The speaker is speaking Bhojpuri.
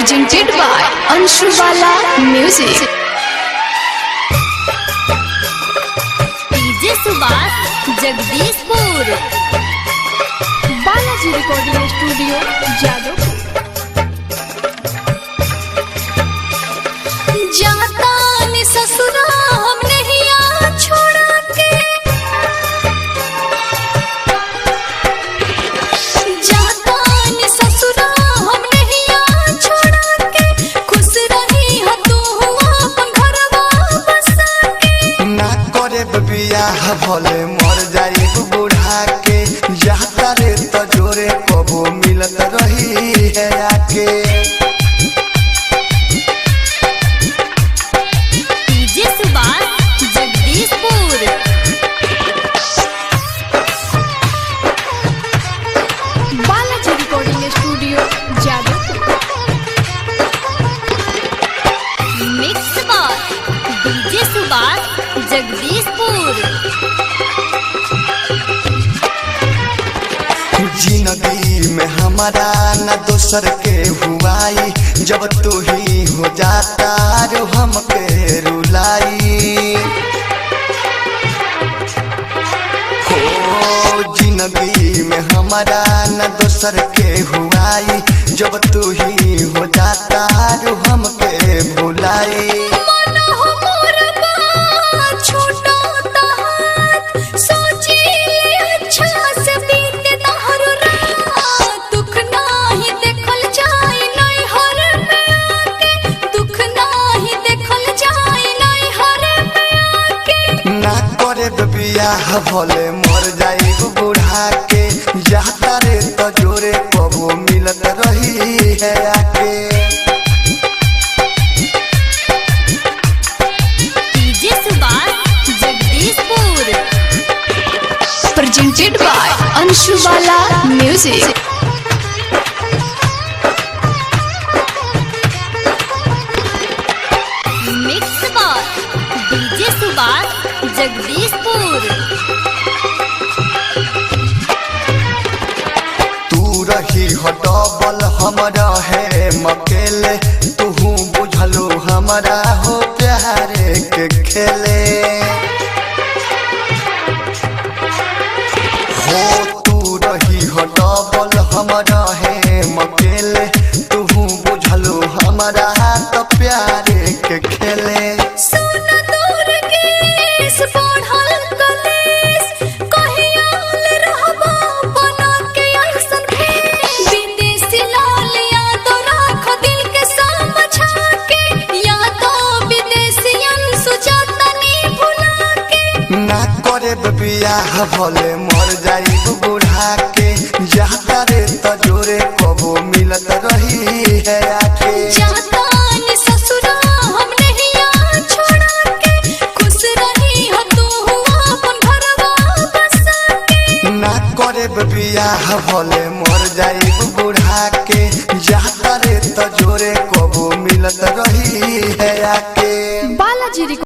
presented by Anshubala Music. DJ Subhash Jagdishpur. Balaji recording studio Jadav. जाता ने ससुरा हम नहीं आ छोड़ा के, जाता ने ससुरा हम नहीं आ छोड़ा के, खुश रही ह तू अपन घरवा बसा के। ना करे बियाह भले मर जाई बूढ़ा के, जाता रे तो जोरे कबो मिलत रही है आके। DJ Subhash Jagdishpur. Balaji recording studio Jadav. Mix बार डीजे सुभाष जगदीशपुर। जिंदगी में हमारा न दोसर के हुआई, जब तू ही हो जाता रो हमके रुलाई। हो जिंदगी में हमारा न दोसर के हुआई, जब तू ही हो जाता रो हमके भुलाई। बियाह भले मर जाई बूढ़ा के, जाता रे तो जोरे कबो मिलत रही है आके। DJ Subhash Jagdishpur. Presented by Anshubala Music. Mix बार डीजे सुभाष जगदीशपुर। तू रही हो डबल हम रहे मकेले, तू बुझलो हमारा हो प्यारे के खेले। हो तू रही हो डबल हम रहे मकेले, तू बुझलो हमारा तो प्यारे के खेले। बियाह भले मर जाई बूढ़ा के, जाता रे तो जोरे कबो मिलत रही है आके। जाता ने ससुरा हम नहीं आ छोड़ा के, खुश रही ह तू अपन घरवा बसा के। ना करे बियाह भले मर जाई बूढ़ा के, जाता रे तो जोरे कबो मिलत रही है आके। बालाजी